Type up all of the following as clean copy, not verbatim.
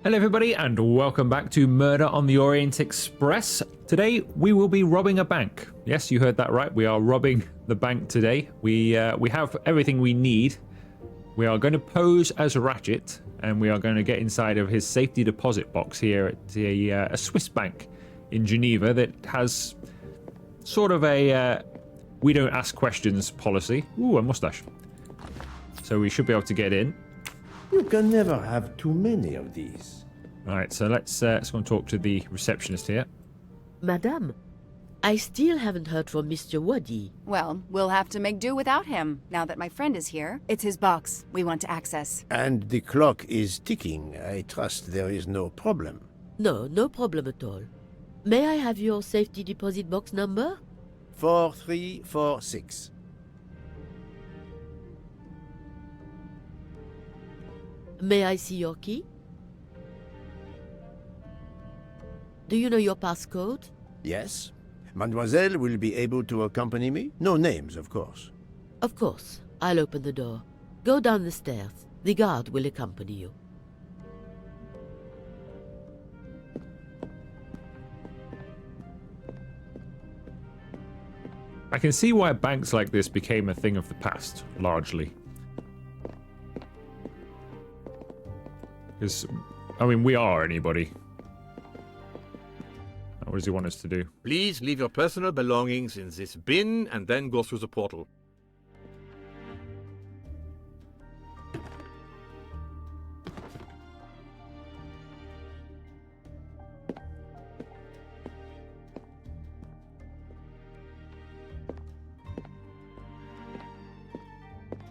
Hello everybody and welcome back to Murder on the Orient Express. Today we will be robbing a bank. Yes, you heard that right. We are robbing the bank today. We have everything we need. We are going to pose as Ratchet and we are going to get inside of his safety deposit box here at a Swiss bank in Geneva that has sort of a we don't ask questions policy. Ooh, a mustache. So we should be able to get in. You can never have too many of these. Alright, so let's go and talk to the receptionist here. Madame, I still haven't heard from Mr. Waddy. Well, we'll have to make do without him, now that my friend is here. It's his box we want to access. And the clock is ticking. I trust there is no problem. No problem at all. May I have your safety deposit box number? 4346. May I see your key? Do you know your passcode? Yes. Mademoiselle will be able to accompany me? No names, of course. Of course. I'll open the door. Go down the stairs. The guard will accompany you. I can see why banks like this became a thing of the past, largely. Because, I mean, we are anybody. What does he want us to do? Please leave your personal belongings in this bin and then go through the portal.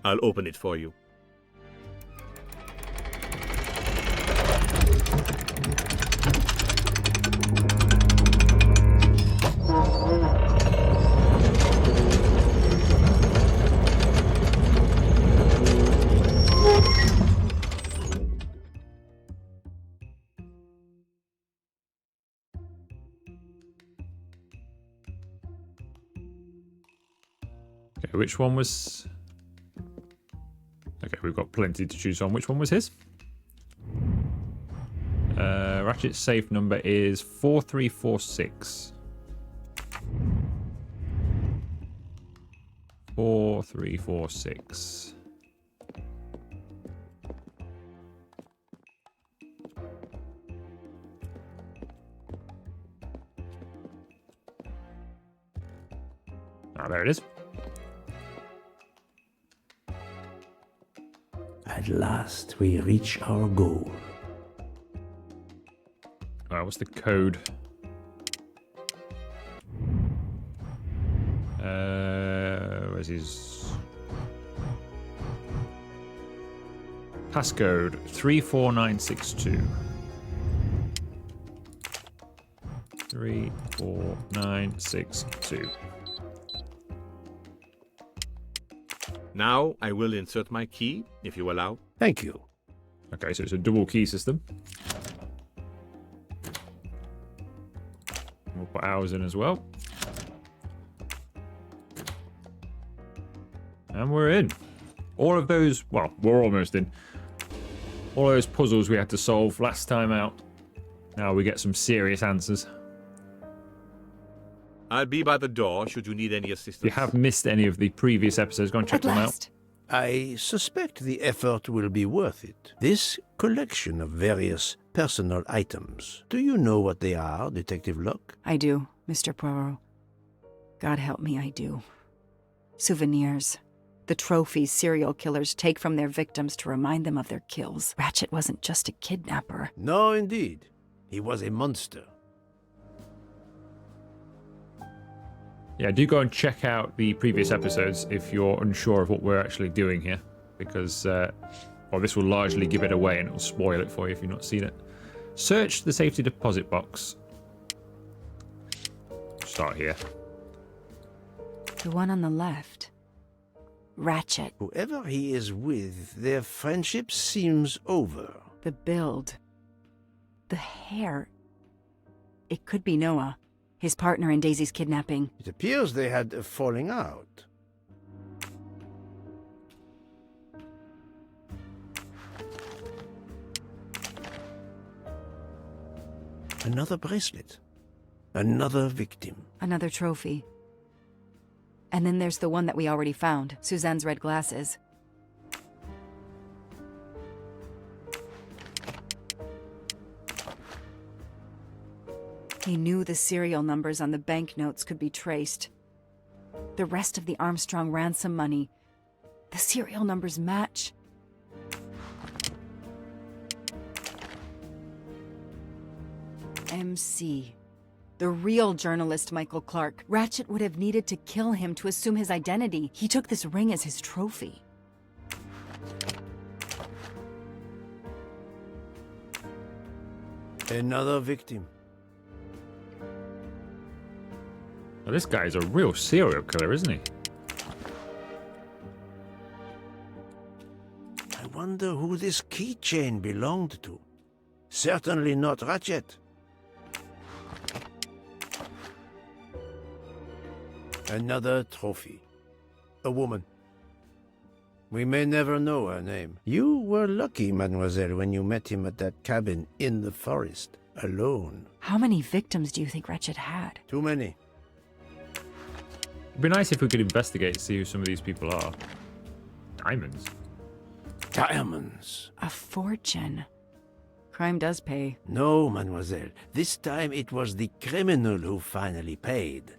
I'll open it for you. Okay, which one was... Okay, we've got plenty to choose on. Which one was his? Ratchet's safe number is 4346. 4346. Ah, there it is. At last, we reach our goal. Alright, what's the code? Where's his... Passcode 34962. 34962. Now I will insert my key, if you allow. Thank you. Okay, so it's a double key system. We'll put ours in as well. And we're in. All of those, well, we're almost in. All those puzzles we had to solve last time out. Now we get some serious answers. I'll be by the door should you need any assistance. If you have missed any of the previous episodes, go and check At them out. last. I suspect the effort will be worth it. This collection of various personal items. Do you know what they are, Detective Locke? I do, Mr. Poirot. God help me, I do. Souvenirs. The trophies serial killers take from their victims to remind them of their kills. Ratchet wasn't just a kidnapper. No, indeed. He was a monster. Yeah, do go and check out the previous episodes if you're unsure of what we're actually doing here. Because, well, this will largely give it away and it'll spoil it for you if you've not seen it. Search the safety deposit box. Start here. The one on the left. Ratchet. Whoever he is with, their friendship seems over. The build. The hair. It could be Noah, his partner in Daisy's kidnapping. It appears they had a falling out. Another bracelet. Another victim. Another trophy. And then there's the one that we already found, Suzanne's red glasses. He knew the serial numbers on the banknotes could be traced. The rest of the Armstrong ransom money, the serial numbers match. MC. The real journalist Michael Clark. Ratchet would have needed to kill him to assume his identity. He took this ring as his trophy. Another victim. Well, this guy's a real serial killer, isn't he? I wonder who this keychain belonged to. Certainly not Ratchet. Another trophy. A woman. We may never know her name. You were lucky, mademoiselle, when you met him at that cabin in the forest, alone. How many victims do you think Ratchet had? Too many. It'd be nice if we could investigate, see who some of these people are. Diamonds. Diamonds. A fortune. Crime does pay. No, mademoiselle. This time it was the criminal who finally paid.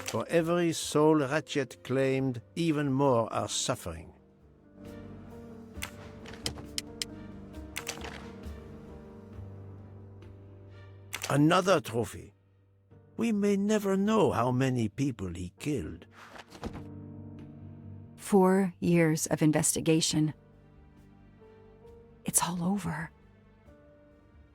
For every soul Ratchet claimed, even more are suffering. Another trophy. We may never know how many people he killed. 4 years of investigation. It's all over.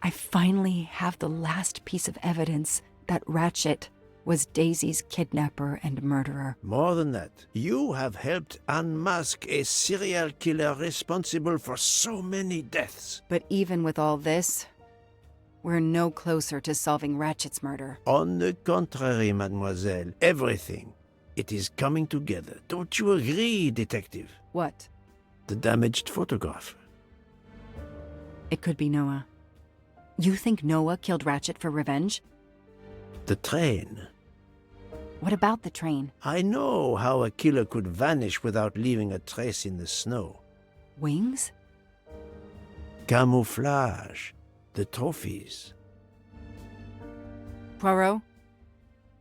I finally have the last piece of evidence that Ratchet was Daisy's kidnapper and murderer. More than that, you have helped unmask a serial killer responsible for so many deaths. But even with all this, we're no closer to solving Ratchet's murder. On the contrary, mademoiselle, everything. It is coming together. Don't you agree, detective? What? The damaged photograph. It could be Noah. You think Noah killed Ratchet for revenge? The train. What about the train? I know how a killer could vanish without leaving a trace in the snow. Wings? Camouflage. The trophies. Poirot?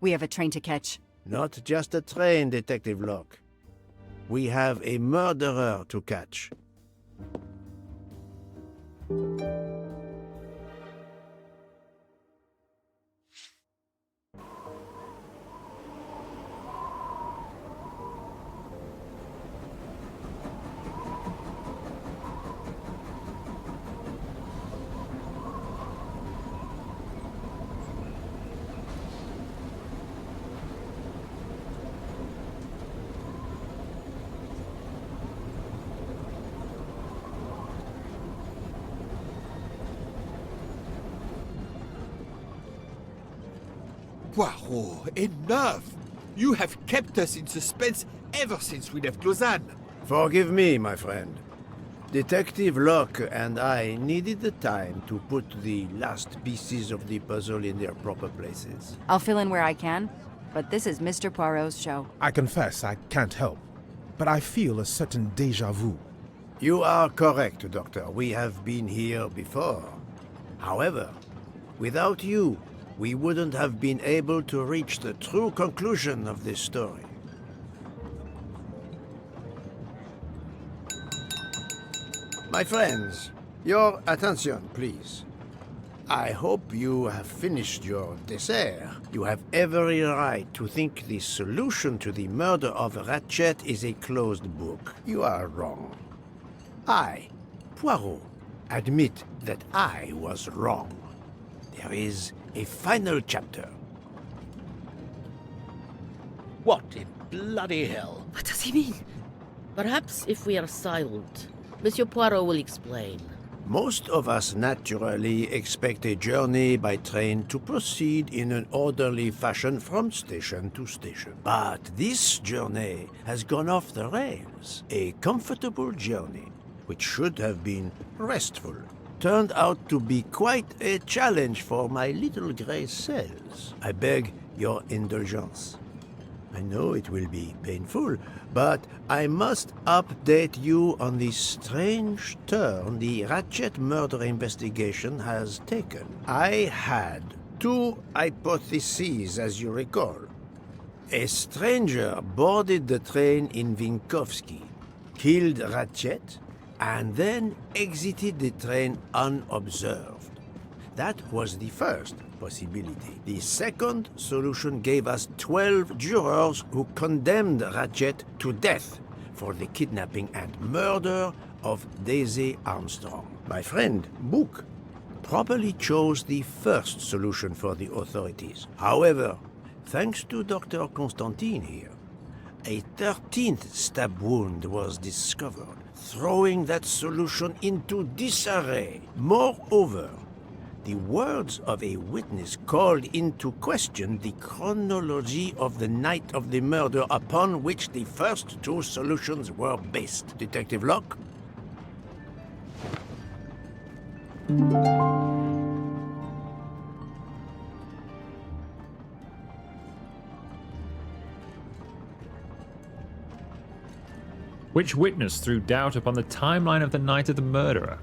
We have a train to catch. Not just a train, Detective Locke. We have a murderer to catch. Poirot, enough! You have kept us in suspense ever since we left Lausanne. Forgive me, my friend. Detective Locke and I needed the time to put the last pieces of the puzzle in their proper places. I'll fill in where I can, but this is Mr. Poirot's show. I confess I can't help, but I feel a certain déjà vu. You are correct, Doctor. We have been here before. However, without you, we wouldn't have been able to reach the true conclusion of this story. My friends, your attention, please. I hope you have finished your dessert. You have every right to think the solution to the murder of Ratchet is a closed book. You are wrong. I, Poirot, admit that I was wrong. There is a final chapter. What in bloody hell? What does he mean? Perhaps if we are silent, Monsieur Poirot will explain. Most of us naturally expect a journey by train to proceed in an orderly fashion from station to station. But this journey has gone off the rails. A comfortable journey, which should have been restful, turned out to be quite a challenge for my little grey cells. I beg your indulgence. I know it will be painful, but I must update you on the strange turn the Ratchet murder investigation has taken. I had two hypotheses, as you recall. A stranger boarded the train in Vinkovsky, killed Ratchet, and then exited the train unobserved. That was the first possibility. The second solution gave us 12 jurors who condemned Ratchet to death for the kidnapping and murder of Daisy Armstrong. My friend, Book, probably chose the first solution for the authorities. However, thanks to Dr. Constantine here, a 13th stab wound was discovered, throwing that solution into disarray. Moreover, the words of a witness called into question the chronology of the night of the murder upon which the first two solutions were based. Detective Locke? Which witness threw doubt upon the timeline of the night of the murderer?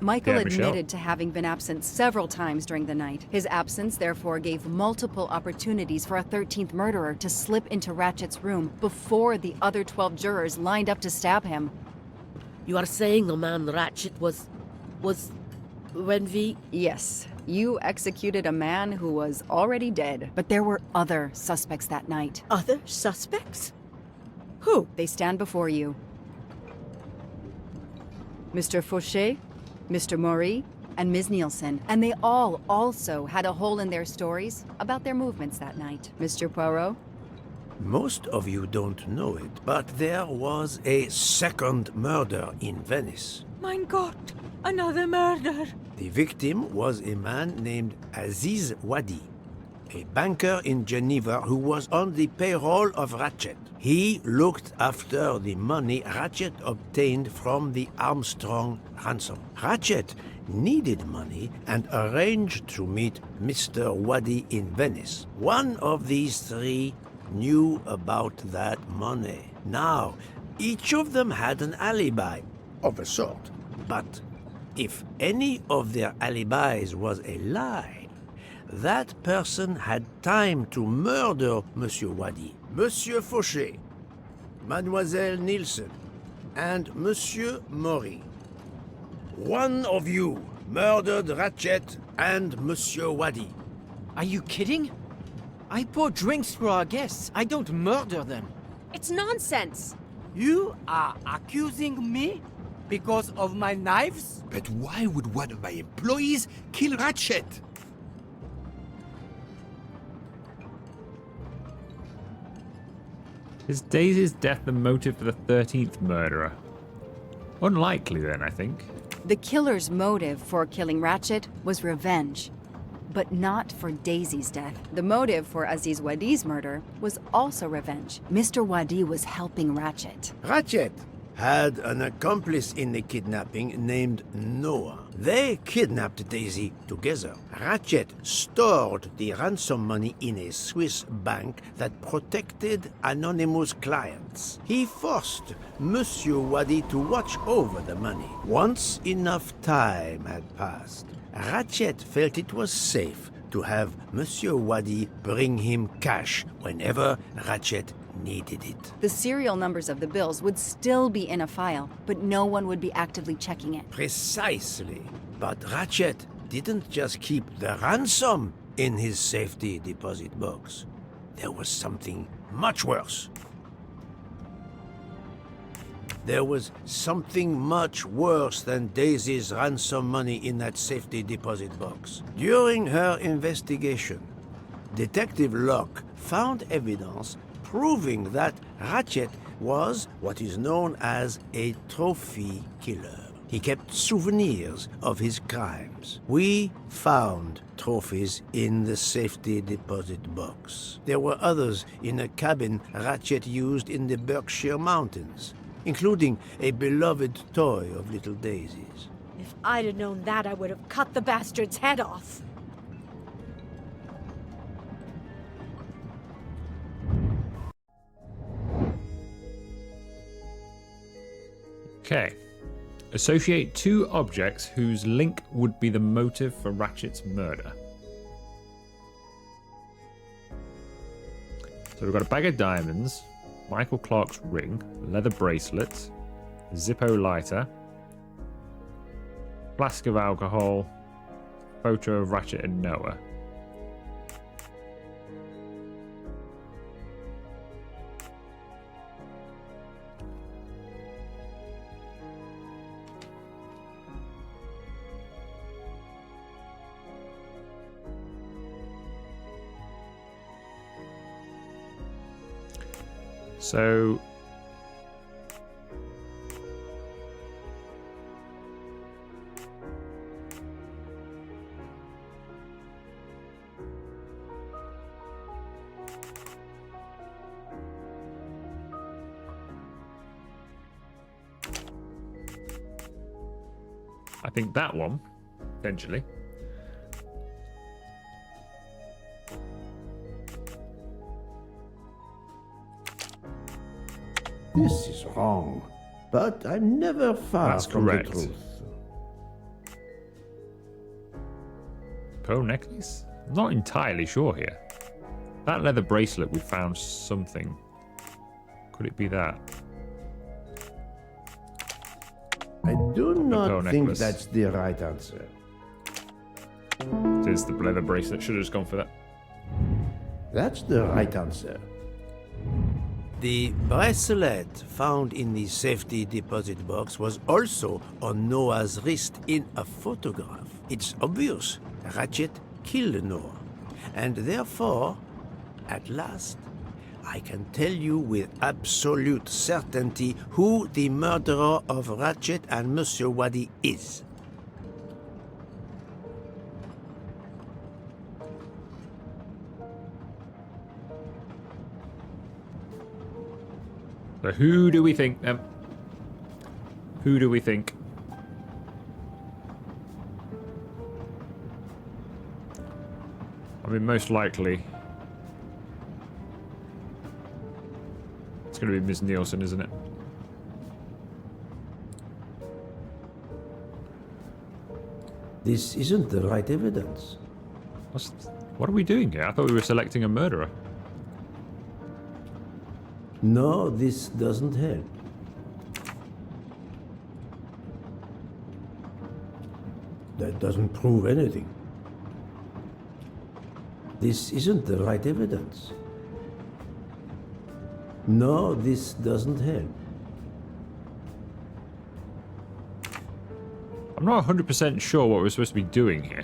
Michael Yeah, Michelle. admitted to having been absent several times during the night. His absence therefore gave multiple opportunities for a 13th murderer to slip into Ratchet's room before the other 12 jurors lined up to stab him. You are saying the man Ratchet was... when we... Yes, you executed a man who was already dead. But there were other suspects that night. Other suspects? Who? They stand before you. Mr. Fauché, Mr. Maury, and Ms. Nielsen. And they all also had a hole in their stories about their movements that night. Mr. Poirot? Most of you don't know it, but there was a second murder in Venice. Mein Gott, another murder. The victim was a man named Aziz Wadi, a banker in Geneva who was on the payroll of Ratchet. He looked after the money Ratchet obtained from the Armstrong ransom. Ratchet needed money and arranged to meet Mr. Wadi in Venice. One of these three knew about that money. Now, each of them had an alibi, of a sort. But if any of their alibis was a lie, that person had time to murder Monsieur Wadi, Monsieur Fauché, Mademoiselle Nielsen, and Monsieur Maury. One of you murdered Ratchet and Monsieur Wadi. Are you kidding? I pour drinks for our guests. I don't murder them. It's nonsense. You are accusing me because of my knives? But why would one of my employees kill Ratchet? Is Daisy's death the motive for the 13th murderer? Unlikely then, I think. The killer's motive for killing Ratchet was revenge, but not for Daisy's death. The motive for Aziz Wadi's murder was also revenge. Mr. Wadi was helping Ratchet. Ratchet had an accomplice in the kidnapping named Noah. They kidnapped Daisy together. Ratchet stored the ransom money in a Swiss bank that protected anonymous clients. He forced Monsieur Wadi to watch over the money. Once enough time had passed, Ratchet felt it was safe to have Monsieur Wadi bring him cash whenever Ratchet needed it. The serial numbers of the bills would still be in a file, but no one would be actively checking it. Precisely. But Ratchet didn't just keep the ransom in his safety deposit box. There was something much worse. There was something much worse than Daisy's ransom money in that safety deposit box. During her investigation, Detective Locke found evidence proving that Ratchet was what is known as a trophy killer. He kept souvenirs of his crimes. We found trophies in the safety deposit box. There were others in a cabin Ratchet used in the Berkshire Mountains, including a beloved toy of little Daisy's. If I'd have known that, I would have cut the bastard's head off. Okay. Associate two objects whose link would be the motive for Ratchet's murder. So we've got a bag of diamonds, Michael Clark's ring, leather bracelets, Zippo lighter, flask of alcohol, photo of Ratchet and Noah. So I think that one, potentially. This is wrong, but I'm never far That's from correct. the truth. Pearl necklace? I'm not entirely sure here. That leather bracelet, we found something. Could it be that? I do pearl not think necklace. that's the right answer. It is the leather bracelet. Should have just gone for that. That's the right answer. The bracelet found in the safety deposit box was also on Noah's wrist in a photograph. It's obvious Ratchet killed Noah, and therefore, at last, I can tell you with absolute certainty who the murderer of Ratchet and Monsieur Wadi is. So who do we think? Who do we think? I mean, most likely, it's going to be Ms. Nielsen, isn't it? This isn't the right evidence. What are we doing here? I thought we were selecting a murderer. No, this doesn't help. That doesn't prove anything. This isn't the right evidence. No, this doesn't help. I'm not 100% sure what we're supposed to be doing here.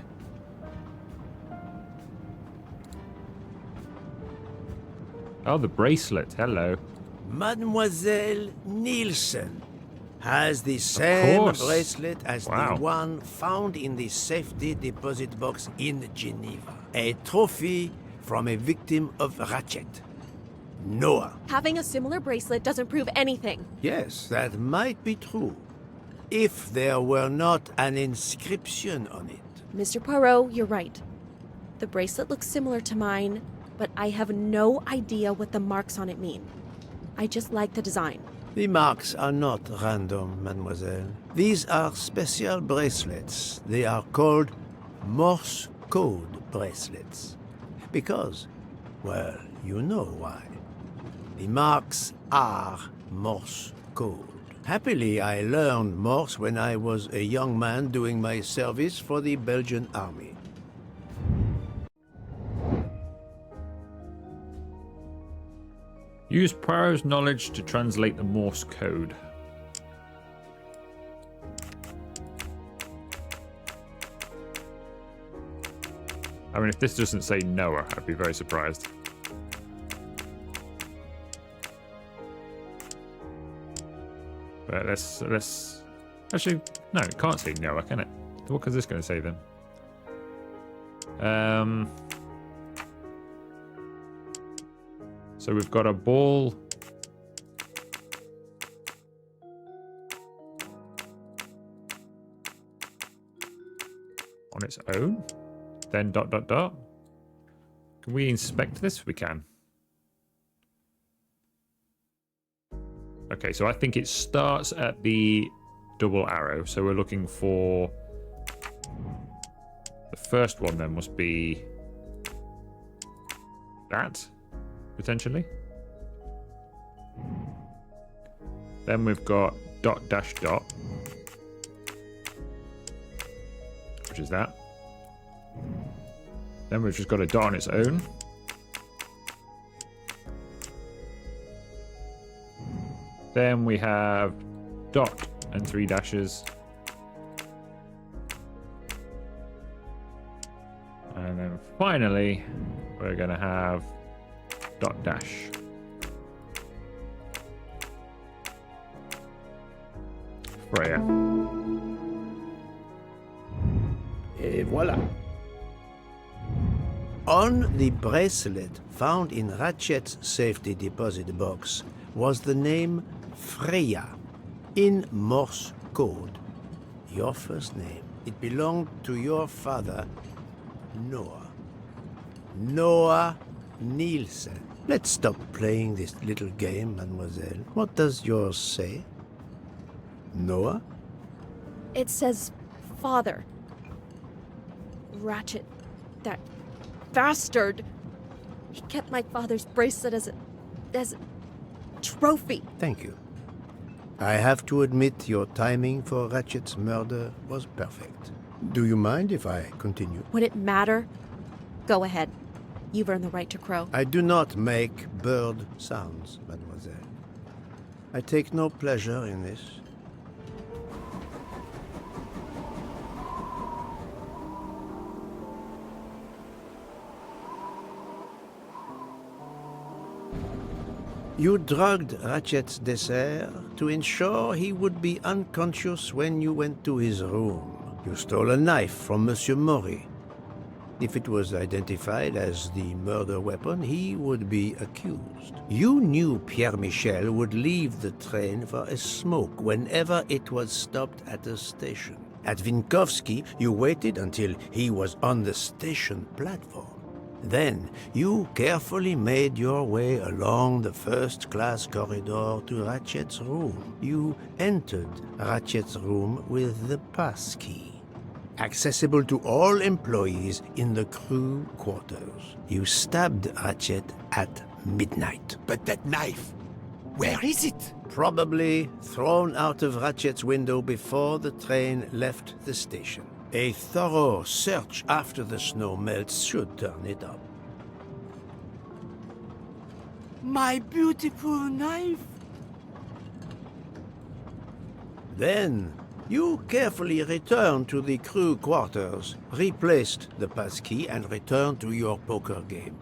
Oh, the bracelet. Hello. Mademoiselle Nielsen has the same course. bracelet as Wow. the one found in the safety deposit box in Geneva. A trophy from a victim of Ratchet. Noah. Having a similar bracelet doesn't prove anything. Yes, that might be true. If there were not an inscription on it. Mr. Poirot, you're right. The bracelet looks similar to mine, but I have no idea what the marks on it mean. I just like the design. The marks are not random, mademoiselle. These are special bracelets. They are called Morse code bracelets. Because, well, you know why. The marks are Morse code. Happily, I learned Morse when I was a young man doing my service for the Belgian army. Use Poirot's knowledge to translate the Morse code. I mean, if this doesn't say Noah, I'd be very surprised. But let's Actually, no, it can't say Noah, can it? What is this going to say then? So we've got a ball. On its own. Then ... Can we inspect this? We can. Okay, so I think it starts at the double arrow. So we're looking for... The first one then must be... that, potentially. Then we've got ... which is that. Then we've just got a dot on its own. Then we have dot and 3 dashes. And then finally, we're going to have dot dash. Freya. Et voilà. On the bracelet found in Ratchet's safety deposit box was the name Freya in Morse code. Your first name. It belonged to your father, Noah. Noah Nielsen. Let's stop playing this little game, mademoiselle. What does yours say? Noah? It says father. Ratchet, that bastard. He kept my father's bracelet as a trophy. Thank you. I have to admit your timing for Ratchet's murder was perfect. Do you mind if I continue? Would it matter? Go ahead. You've earned the right to crow. I do not make bird sounds, mademoiselle. I take no pleasure in this. You drugged Ratchet's dessert to ensure he would be unconscious when you went to his room. You stole a knife from Monsieur Maury. If it was identified as the murder weapon, he would be accused. You knew Pierre Michel would leave the train for a smoke whenever it was stopped at a station. At Vinkovsky, you waited until he was on the station platform. Then, you carefully made your way along the first-class corridor to Ratchet's room. You entered Ratchet's room with the pass key, accessible to all employees in the crew quarters. You stabbed Ratchet at midnight. But that knife, where is it? Probably thrown out of Ratchet's window before the train left the station. A thorough search after the snow melts should turn it up. My beautiful knife. Then, you carefully returned to the crew quarters, replaced the passkey, and returned to your poker game.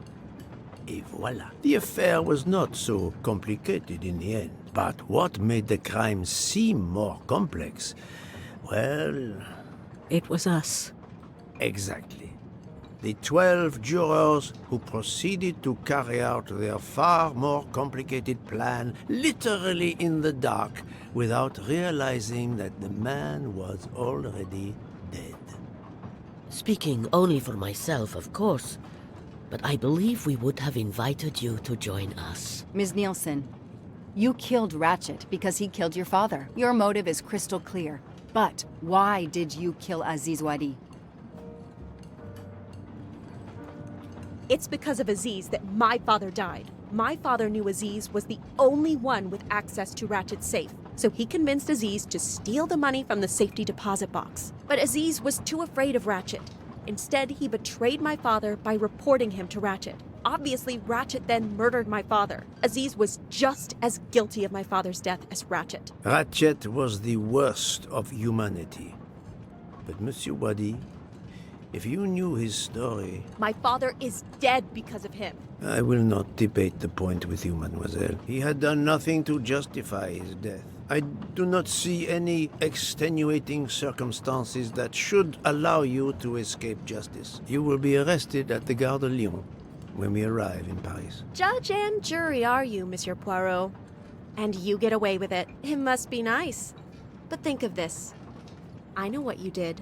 Et voilà. The affair was not so complicated in the end. But what made the crime seem more complex? Well... It was us. Exactly. The 12 jurors who proceeded to carry out their far more complicated plan literally in the dark without realizing that the man was already dead. Speaking only for myself, of course, but I believe we would have invited you to join us. Ms. Nielsen, you killed Ratchet because he killed your father. Your motive is crystal clear. But why did you kill Aziz Wadi? It's because of Aziz that my father died. My father knew Aziz was the only one with access to Ratchet's safe, so he convinced Aziz to steal the money from the safety deposit box. But Aziz was too afraid of Ratchet. Instead, he betrayed my father by reporting him to Ratchet. Obviously, Ratchet then murdered my father. Aziz was just as guilty of my father's death as Ratchet. Ratchet was the worst of humanity. But Monsieur Wadi, If you knew his story... My father is dead because of him. I will not debate the point with you, mademoiselle. He had done nothing to justify his death. I do not see any extenuating circumstances that should allow you to escape justice. You will be arrested at the Gare de Lyon when we arrive in Paris. Judge and jury are you, Monsieur Poirot. And you get away with it. It must be nice. But think of this. I know what you did.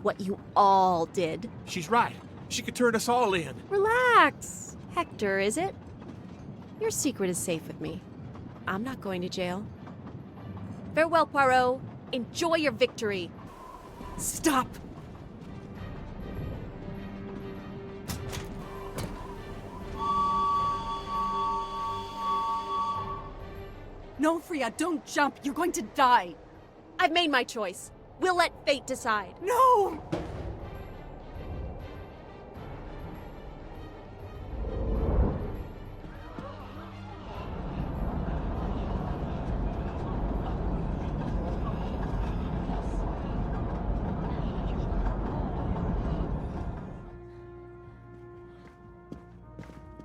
What you all did. She's right. She could turn us all in. Relax. Hector, is it? Your secret is safe with me. I'm not going to jail. Farewell, Poirot. Enjoy your victory. Stop! No, Freya, don't jump. You're going to die. I've made my choice. We'll let fate decide. No!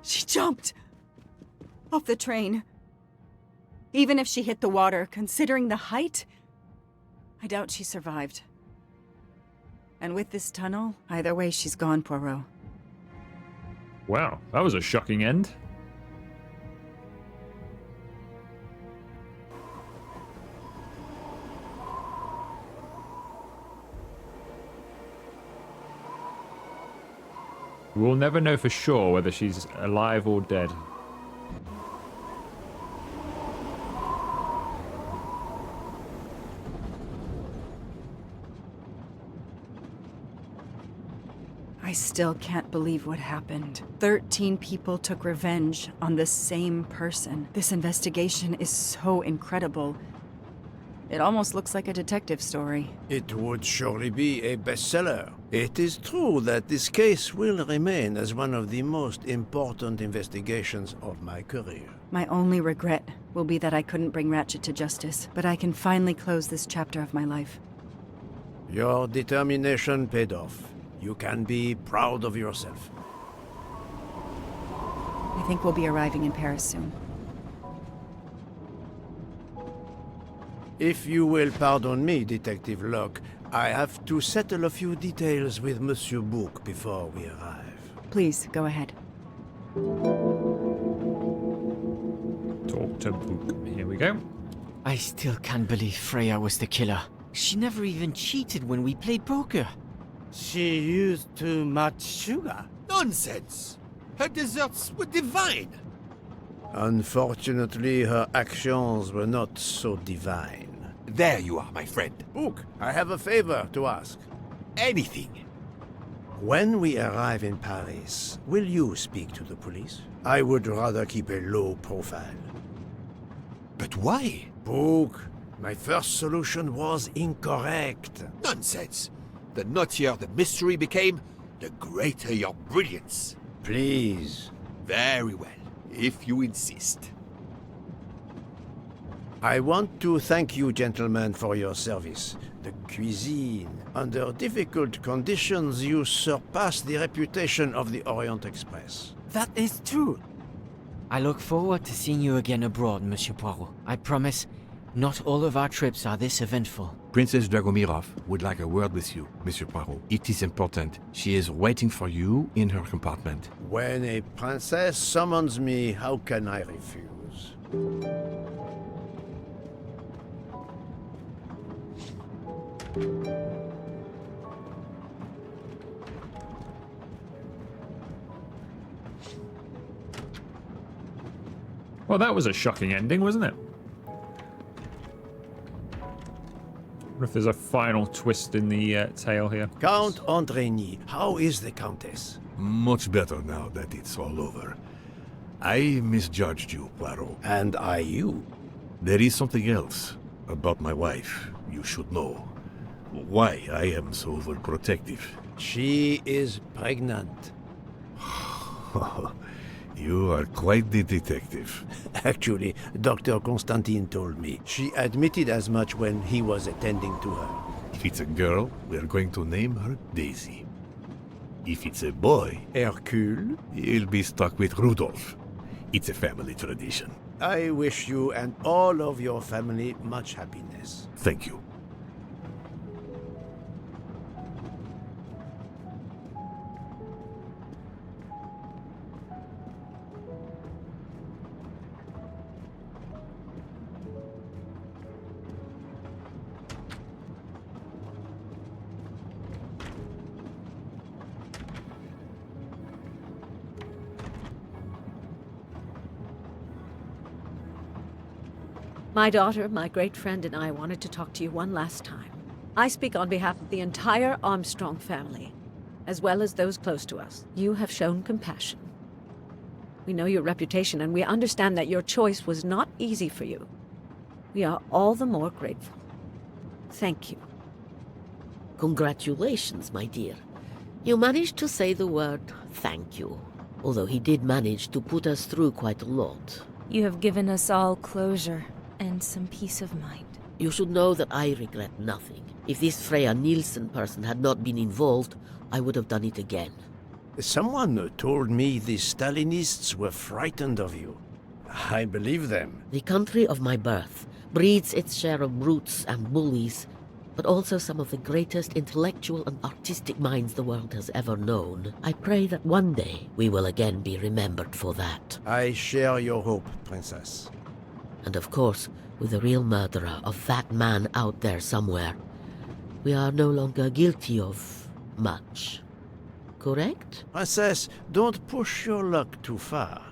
She jumped off the train. Even if she hit the water, considering the height, I doubt she survived. And with this tunnel, either way, she's gone, Poirot. Wow, that was a shocking end. We'll never know for sure whether she's alive or dead. I still can't believe what happened. 13 people took revenge on the same person. This investigation is so incredible. It almost looks like a detective story. It would surely be a bestseller. It is true that this case will remain as one of the most important investigations of my career. My only regret will be that I couldn't bring Ratchet to justice, but I can finally close this chapter of my life. Your determination paid off. You can be proud of yourself. I think we'll be arriving in Paris soon. If you will pardon me, Detective Locke, I have to settle a few details with Monsieur Bouc before we arrive. Please, go ahead. Talk to Book. Here we go. I still can't believe Freya was the killer. She never even cheated when we played poker. She used too much sugar. Nonsense! Her desserts were divine. Unfortunately, her actions were not so divine. There you are, my friend. Bouc, I have a favor to ask. Anything. When we arrive in Paris, will you speak to the police? I would rather keep a low profile. But why? Bouc, my first solution was incorrect. Nonsense. The nuttier the mystery became, the greater your brilliance. Please. Very well, if you insist. I want to thank you, gentlemen, for your service. The cuisine. Under difficult conditions, you surpass the reputation of the Orient Express. That is true. I look forward to seeing you again abroad, Monsieur Poirot. I promise, not all of our trips are this eventful. Princess Dragomirov would like a word with you, Monsieur Poirot. It is important. She is waiting for you in her compartment. When a princess summons me, how can I refuse? Well, that was a shocking ending, wasn't it? I wonder if there's a final twist in the tale here. Count Andrigny, how is the Countess? Much better now that it's all over. I misjudged you, Poirot. And I you. There is something else about my wife you should know. Why I am so overprotective. She is pregnant. You are quite the detective. Actually, Dr. Constantine told me. She admitted as much when he was attending to her. If it's a girl, we are going to name her Daisy. If it's a boy, Hercule, he'll be stuck with Rudolph. It's a family tradition. I wish you and all of your family much happiness. Thank you. My daughter, my great friend, and I wanted to talk to you one last time. I speak on behalf of the entire Armstrong family, as well as those close to us. You have shown compassion. We know your reputation, and we understand that your choice was not easy for you. We are all the more grateful. Thank you. Congratulations, my dear. You managed to say the word thank you, although he did manage to put us through quite a lot. You have given us all closure and some peace of mind. You should know that I regret nothing. If this Freya Nielsen person had not been involved, I would have done it again. Someone told me the Stalinists were frightened of you. I believe them. The country of my birth breeds its share of brutes and bullies, but also some of the greatest intellectual and artistic minds the world has ever known. I pray that one day we will again be remembered for that. I share your hope, Princess. And of course, with the real murderer of that man out there somewhere, we are no longer guilty of much. Correct? Princess, don't push your luck too far.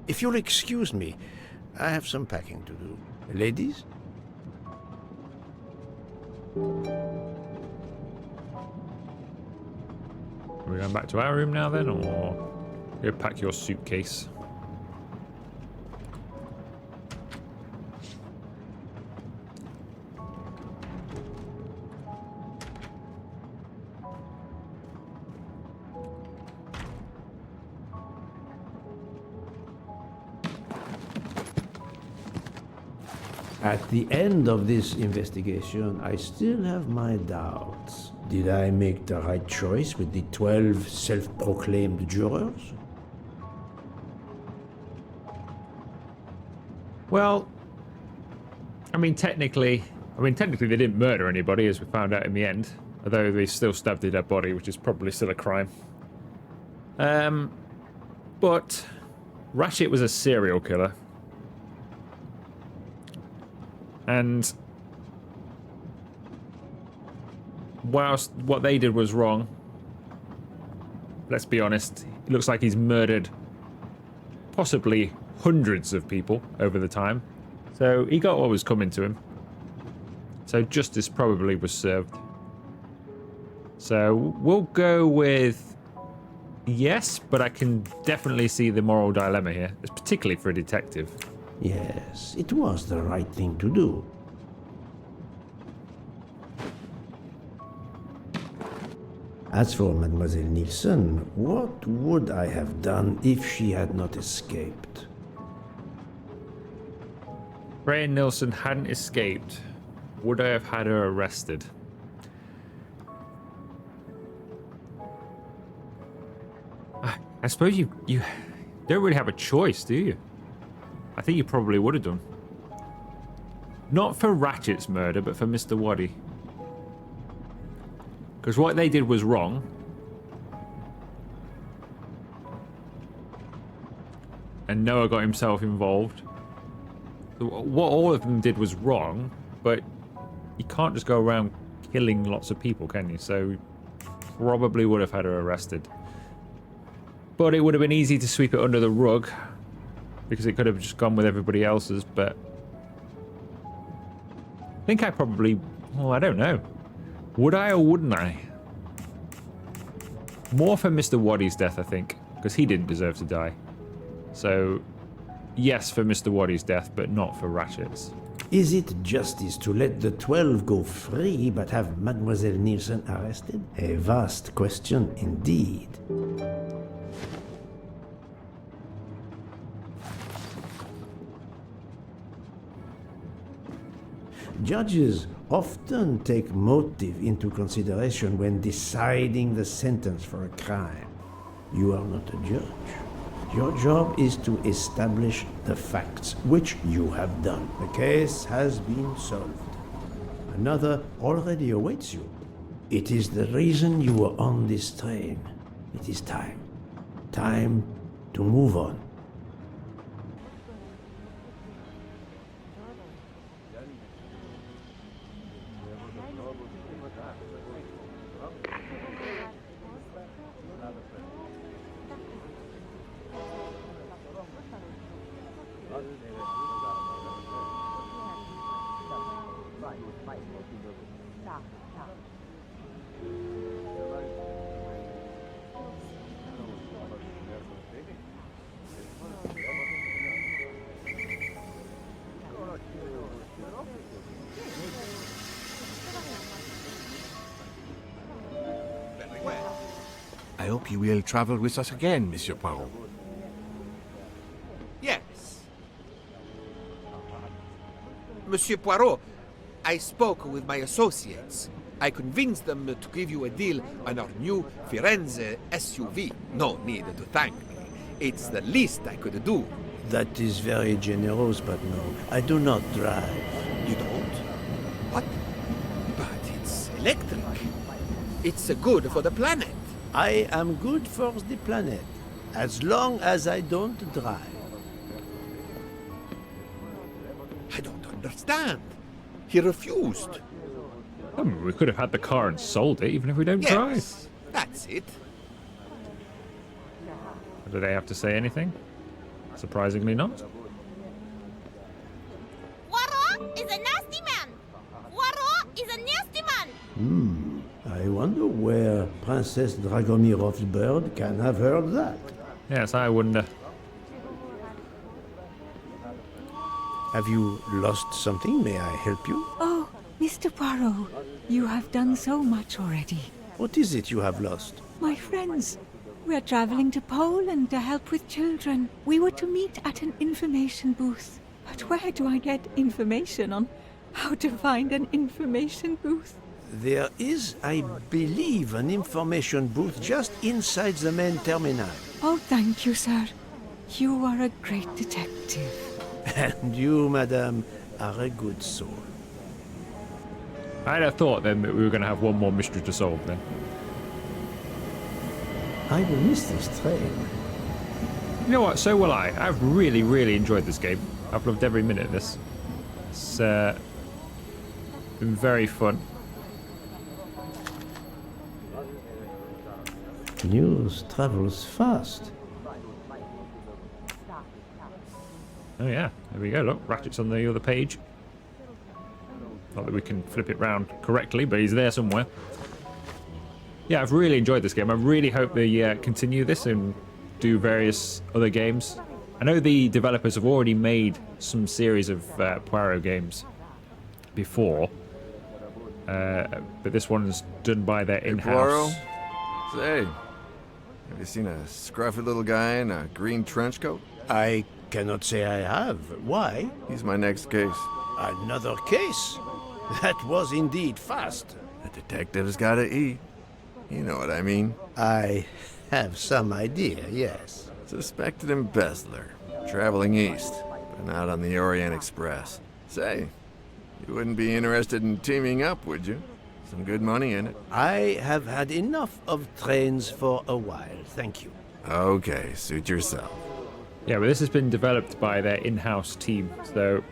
If you'll excuse me, I have some packing to do. Ladies? Are we going back to our room now then, or go pack your suitcase? At the end of this investigation, I still have my doubts. Did I make the right choice with the 12 self-proclaimed jurors? Well, I mean, technically they didn't murder anybody, as we found out in the end. Although they still stabbed a dead body, which is probably still a crime. But Ratchet was a serial killer. And whilst what they did was wrong, let's be honest, it looks like he's murdered possibly hundreds of people over the time. So he got what was coming to him. So justice probably was served. So we'll go with yes, but I can definitely see the moral dilemma here, particularly for a detective. Yes, it was the right thing to do. As for Mademoiselle Nielsen, what would I have done if she had not escaped? Freya Nielsen hadn't escaped, would I have had her arrested? I suppose you don't really have a choice, do you? I think you probably would have done. Not for Ratchet's murder, but for Mr. Waddy. Because what they did was wrong. And Noah got himself involved. What all of them did was wrong, but you can't just go around killing lots of people, can you? So probably would have had her arrested. But it would have been easy to sweep it under the rug, because it could have just gone with everybody else's, but I think I probably, well, I don't know. Would I or wouldn't I? More for Mr. Waddy's death, I think, because he didn't deserve to die. So, yes for Mr. Waddy's death, but not for Ratchet's. Is it justice to let the 12 go free but have Mademoiselle Nielsen arrested? A vast question indeed. Judges often take motive into consideration when deciding the sentence for a crime. You are not a judge. Your job is to establish the facts, which you have done. The case has been solved. Another already awaits you. It is the reason you were on this train. It is time. Time to move on. Very well. I hope you will travel with us again, Monsieur Poirot. Yes. Monsieur Poirot, I spoke with my associates. I convinced them to give you a deal on our new Firenze SUV. No need to thank me. It's the least I could do. That is very generous, but no, I do not drive. You don't? What? But it's electric. It's good for the planet. I am good for the planet, as long as I don't drive. I don't understand. He refused. I mean, we could have had the car and sold it, even if we don't drive. Yes, that's it. Do they have to say anything? Surprisingly not. Poirot is a nasty man. Poirot is a nasty man. I wonder where Princess Dragomirov's bird can have heard that. Yes, I wonder. Have you lost something? May I help you? Oh, Mr. Poirot, you have done so much already. What is it you have lost? My friends, we are traveling to Poland to help with children. We were to meet at an information booth. But where do I get information on how to find an information booth? There is, I believe, an information booth just inside the main terminal. Oh, thank you, sir. You are a great detective. And you, madame, are a good soul. I'd have thought then that we were going to have one more mystery to solve then. I will miss this train. You know what? So will I. I've really, really enjoyed this game. I've loved every minute of this. It's been very fun. News travels fast. Oh yeah, there we go. Look, Ratchet's on the other page. Not that we can flip it round correctly, but he's there somewhere. Yeah, I've really enjoyed this game. I really hope they continue this and do various other games. I know the developers have already made some series of Poirot games before, but this one's done by their in-house. Say, have you seen a scruffy little guy in a green trench coat? I cannot say I have. Why? He's my next case. Another case? That was indeed fast. The detective's gotta eat. You know what I mean. I have some idea, yes. Suspected embezzler. Traveling east, but not on the Orient Express. Say, you wouldn't be interested in teaming up, would you? Some good money in it. I have had enough of trains for a while, thank you. Okay, suit yourself. Yeah, but this has been developed by their in-house team, so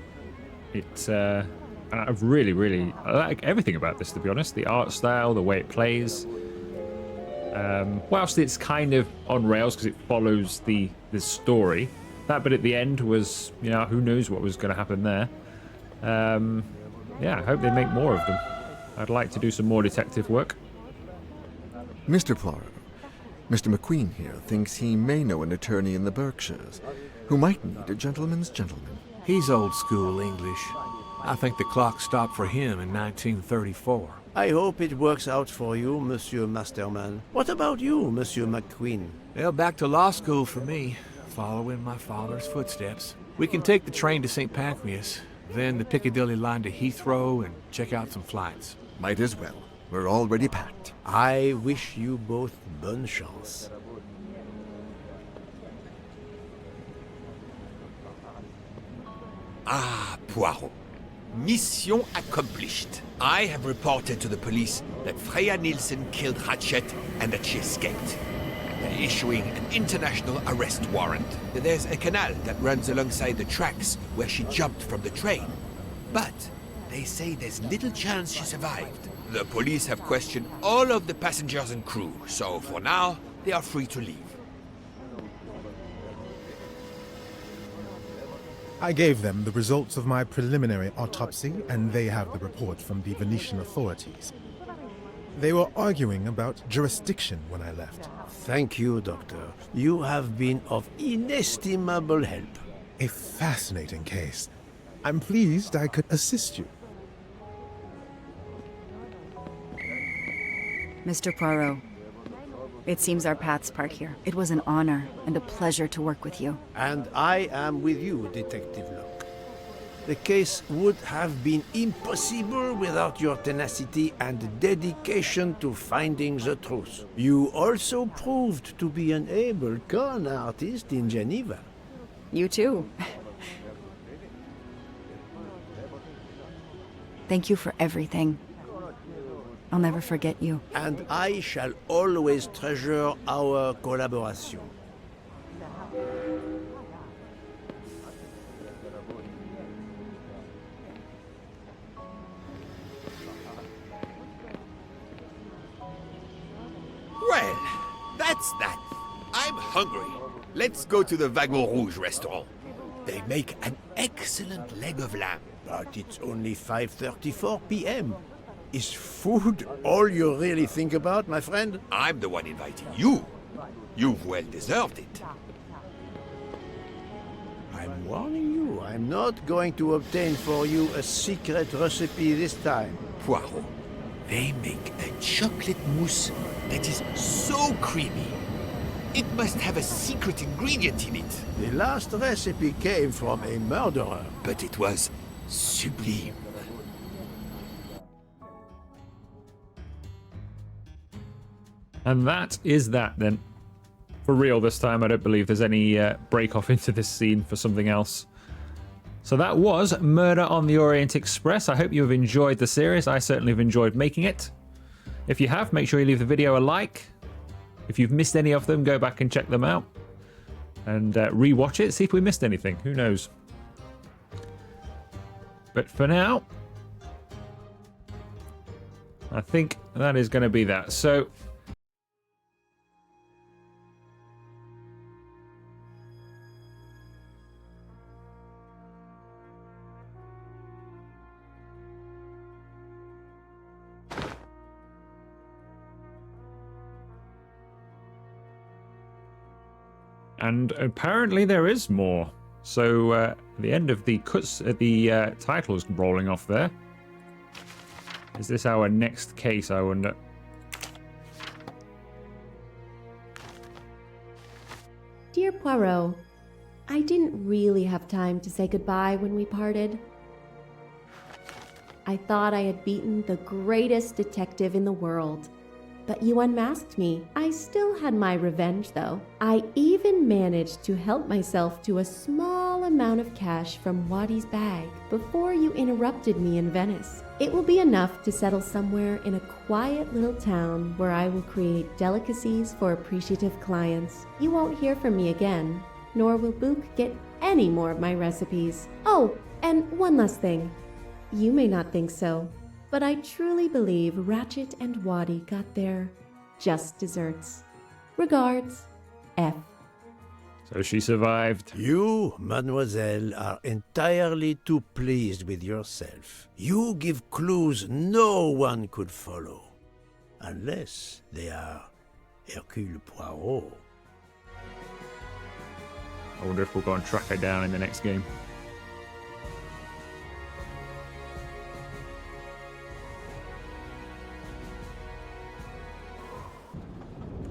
it's I've really I like everything about this, to be honest. The art style, the way it plays. Whilst it's kind of on rails because it follows the story, that bit at the end was, you know, who knows what was going to happen there. Yeah, I hope they make more of them. I'd like to do some more detective work. Mr. Poirot, Mr. McQueen here thinks he may know an attorney in the Berkshires who might need a gentleman's gentleman. He's old school English. I think the clock stopped for him in 1934. I hope it works out for you, Monsieur Masterman. What about you, Monsieur McQueen? Well, back to law school for me, following my father's footsteps. We can take the train to St. Pancras, then the Piccadilly line to Heathrow and check out some flights. Might as well. We're already packed. I wish you both bonne chance. Ah, Poirot. Mission accomplished. I have reported to the police that Freya Nielsen killed Ratchet and that she escaped. They're issuing an international arrest warrant. There's a canal that runs alongside the tracks where she jumped from the train. But they say there's little chance she survived. The police have questioned all of the passengers and crew, so for now, they are free to leave. I gave them the results of my preliminary autopsy, and they have the report from the Venetian authorities. They were arguing about jurisdiction when I left. Thank you, Doctor. You have been of inestimable help. A fascinating case. I'm pleased I could assist you. Mr. Poirot, it seems our paths part here. It was an honor and a pleasure to work with you. And I am with you, Detective Locke. The case would have been impossible without your tenacity and dedication to finding the truth. You also proved to be an able con artist in Geneva. You too. Thank you for everything. I'll never forget you. And I shall always treasure our collaboration. Well, that's that. I'm hungry. Let's go to the Wagon Rouge restaurant. They make an excellent leg of lamb. But it's only 5:34 p.m. Is food all you really think about, my friend? I'm the one inviting you. You've well deserved it. I'm warning you, I'm not going to obtain for you a secret recipe this time. Poirot, they make a chocolate mousse that is so creamy. It must have a secret ingredient in it. The last recipe came from a murderer. But it was sublime. And that is that then. For real this time, I don't believe there's any break off into this scene for something else. So that was Murder on the Orient Express. I hope you have enjoyed the series. I certainly have enjoyed making it. If you have, make sure you leave the video a like. If you've missed any of them, go back and check them out. And re-watch it, see if we missed anything. Who knows? But for now, I think that is going to be that. So and apparently there is more. So the end of the cuts, the title's rolling off there. Is this our next case, I wonder? Dear Poirot, I didn't really have time to say goodbye when we parted. I thought I had beaten the greatest detective in the world. But you unmasked me. I still had my revenge, though. I even managed to help myself to a small amount of cash from Waddy's bag before you interrupted me in Venice. It will be enough to settle somewhere in a quiet little town where I will create delicacies for appreciative clients. You won't hear from me again, nor will Book get any more of my recipes. Oh, and one last thing. You may not think so, but I truly believe Ratchet and Waddy got their just desserts. Regards, F. So she survived. You, mademoiselle, are entirely too pleased with yourself. You give clues no one could follow. Unless they are Hercule Poirot. I wonder if we'll go and track her down in the next game.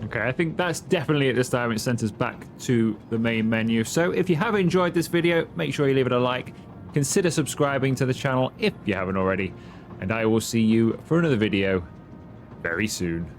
Okay, I think that's definitely at this time it sent us back to the main menu. So if you have enjoyed this video, make sure you leave it a like. consider subscribing to the channel if you haven't already. And I will see you for another video very soon.